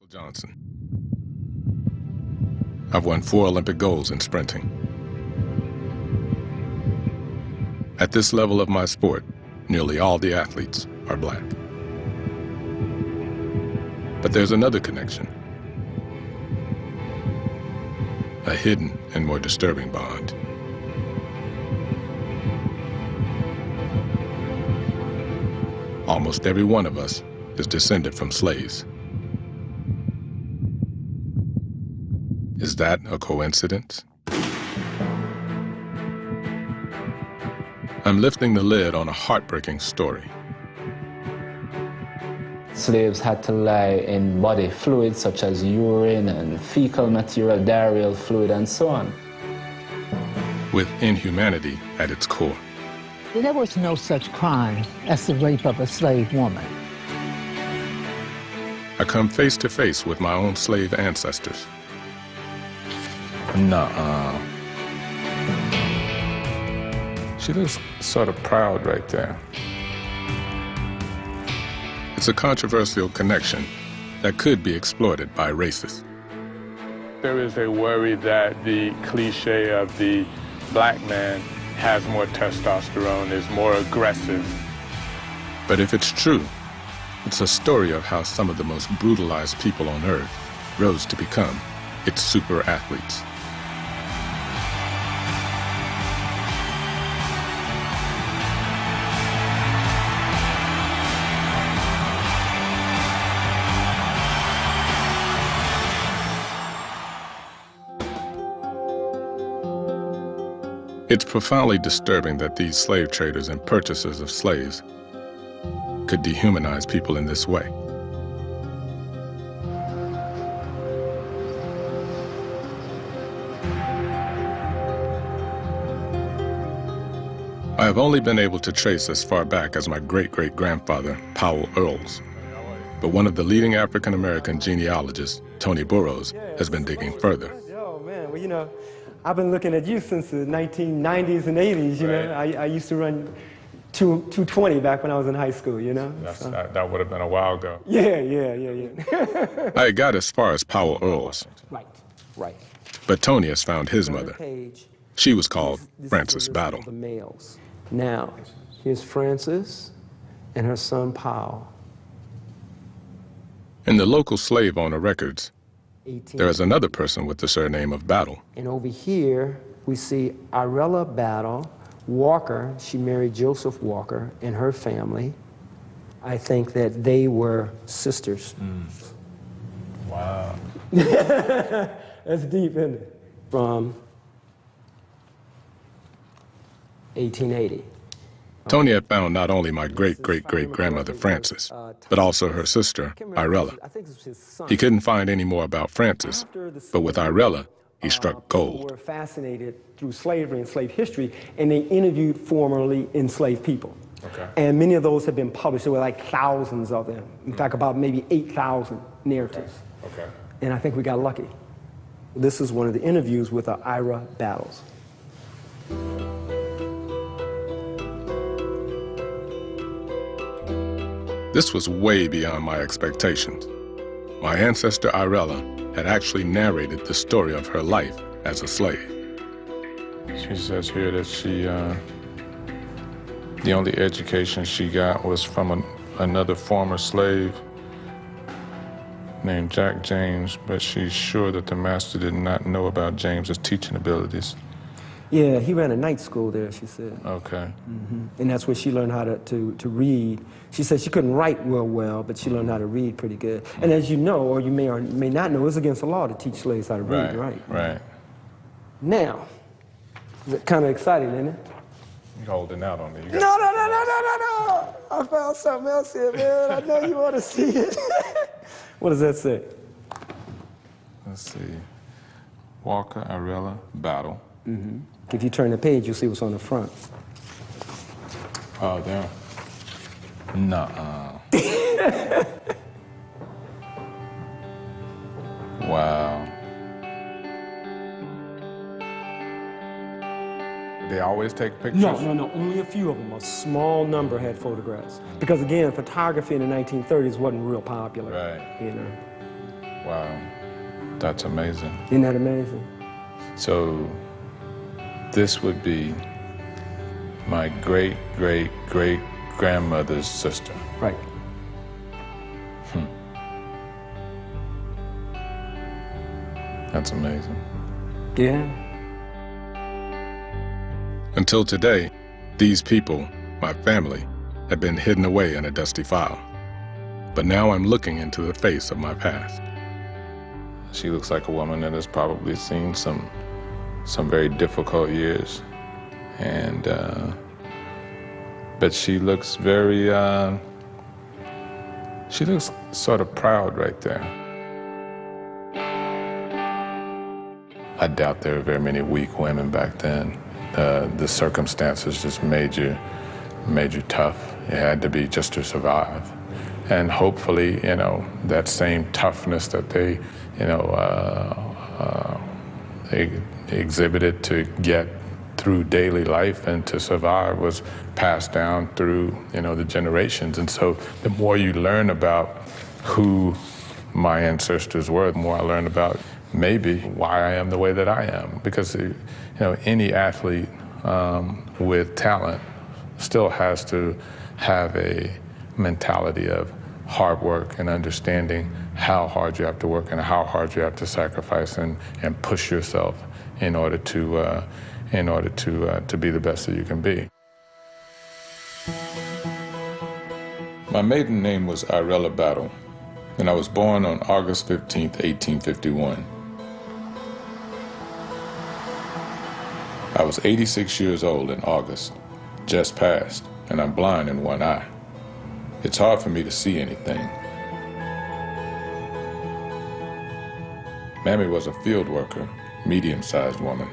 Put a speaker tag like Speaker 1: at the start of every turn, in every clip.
Speaker 1: Johnson. I've won 4 Olympic golds in sprinting. At this level of my sport, nearly all the athletes are black. But there's another connection, a hidden and more disturbing bond. Almost every one of us is descended from slaves. Is that a coincidence? I'm lifting the lid on a heartbreaking story.
Speaker 2: Slaves had to lie in body fluids such as urine and fecal material, diarrheal fluid, and so on.
Speaker 1: With inhumanity at its core.
Speaker 3: There was no such crime as the rape of a slave woman.
Speaker 1: I come face to face with my own slave ancestors.
Speaker 4: Nuh-uh. She looks sort of proud right there.
Speaker 1: It's a controversial connection that could be exploited by racists.
Speaker 5: There is a worry that the cliche of the black man has more testosterone, is more aggressive.
Speaker 1: But if it's true, it's a story of how some of the most brutalized people on earth rose to become its super athletes. It's profoundly disturbing that these slave traders and purchasers of slaves could dehumanize people in this way. I have only been able to trace as far back as my great-great-grandfather, Powell Earls. But one of the leading African-American genealogists, Tony Burroughs, has been digging further.
Speaker 6: Oh, man, well, you know, I've been looking at you since the 1990s and 80s, you know. I used to run 220 back when I was in high school, you know.
Speaker 5: So. That would have been a while ago.
Speaker 6: Yeah.
Speaker 1: I got as far as Powell Earls.
Speaker 6: Right.
Speaker 1: But Tony has found his mother. She was called Frances Battle.
Speaker 6: The males. Now, here's Frances and her son Powell.
Speaker 1: In the local slave owner records, there is another person with the surname of Battle.
Speaker 6: And over here, we see Irella Battle Walker. She married Joseph Walker and her family. I think that they were sisters.
Speaker 5: Wow.
Speaker 6: That's deep, isn't it? From 1880.
Speaker 1: Tony had found not only my great-great-great-grandmother Frances, but also her sister, Irella. He couldn't find any more about Frances, but with Irella, he struck gold.
Speaker 6: Were fascinated through slavery and slave history, and they interviewed formerly enslaved people.
Speaker 5: Okay.
Speaker 6: And many of those have been published. There were like thousands of them. In fact, about maybe 8,000 narratives.
Speaker 5: Okay.
Speaker 6: And I think we got lucky. This is one of the interviews with Ira Battles.
Speaker 1: This was way beyond my expectations. My ancestor Irella had actually narrated the story of her life as a slave.
Speaker 4: She says here that the only education she got was from another former slave named Jack James, but she's sure that the master did not know about James's teaching abilities.
Speaker 6: Yeah, he ran a night school there, she said.
Speaker 4: Okay.
Speaker 6: And that's where she learned how to read. She said she couldn't write well, but she learned how to read pretty good. And as you know, or you may not know, it's against the law to teach slaves how to read, right?
Speaker 4: Right.
Speaker 6: Now, kind of exciting, isn't it?
Speaker 4: You're holding out on me.
Speaker 6: No. I found something else here, man. I know you want to see it. What does that say?
Speaker 4: Let's see. Walker, Irella, Battle.
Speaker 6: If you turn the page, you'll see what's on the front.
Speaker 4: Oh, there. Nuh-uh. Wow. They always take pictures?
Speaker 6: No. Only a few of them. A small number had photographs. Because again, photography in the 1930s wasn't real popular.
Speaker 4: Right.
Speaker 6: You know.
Speaker 4: Wow, that's amazing.
Speaker 6: Isn't that amazing?
Speaker 4: So this would be my great-great-great-grandmother's sister.
Speaker 6: Right.
Speaker 4: That's amazing.
Speaker 6: Yeah.
Speaker 1: Until today, these people, my family, had been hidden away in a dusty file. But now I'm looking into the face of my past.
Speaker 4: She looks like a woman that has probably seen some very difficult years. And, but she looks very, she looks sort of proud right there. I doubt there were very many weak women back then. The circumstances just made you tough. It had to be just to survive. And hopefully, you know, that same toughness that they, you know, they exhibited to get through daily life and to survive was passed down through, you know, the generations. And so the more you learn about who my ancestors were, the more I learn about maybe why I am the way that I am. Because, you know, any athlete with talent still has to have a mentality of hard work and understanding how hard you have to work and how hard you have to sacrifice and push yourself in order to be the best that you can be. My maiden name was Irella Battle, and I was born on August 15th, 1851. I was 86 years old in August, just passed, and I'm blind in one eye. It's hard for me to see anything. Mammy was a field worker, medium-sized woman.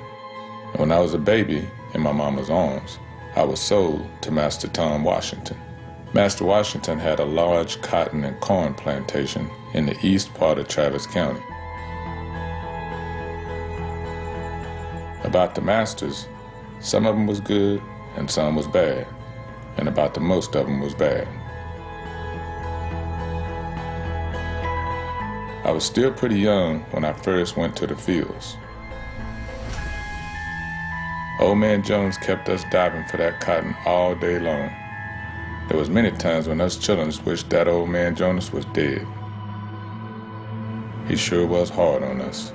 Speaker 4: When I was a baby in my mama's arms, I was sold to Master Tom Washington. Master Washington had a large cotton and corn plantation in the east part of Travis County. About the masters, some of them was good and some was bad, and about the most of them was bad. I was still pretty young when I first went to the fields. Old Man Jones kept us diving for that cotton all day long. There was many times when us children wished that old man Jonas was dead. He sure was hard on us.